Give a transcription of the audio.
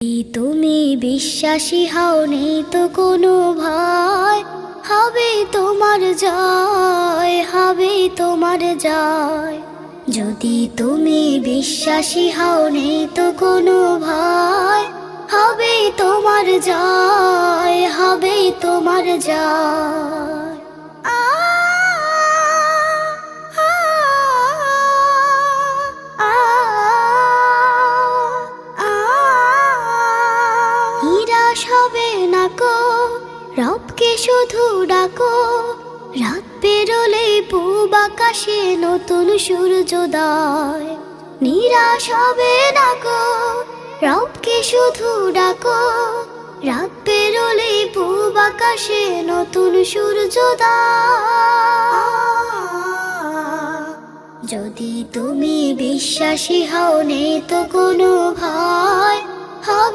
তুমি বিশ্বাসী হও, নেই তো কোনো ভয়, হবে তোমার জয়, হবে তোমার জয়। যদি তুমি বিশ্বাসী হও, নেই তো কোনো ভয়, হবে তোমার জয়, হবে তোমার জয়। নিরাশ হবে না কো, রবকে শুধু ডাকো, রাত পেরোলে পূব আকাশে নতুন সূর্যোদয়। নিরাশ হবে না কো, রবকে শুধু ডাকো, রাত পেরোলে পূব আকাশে নতুন সূর্যোদয়। যদি তুমি বিশ্বাসী হও, নেই তো কোনো ভয়, হবে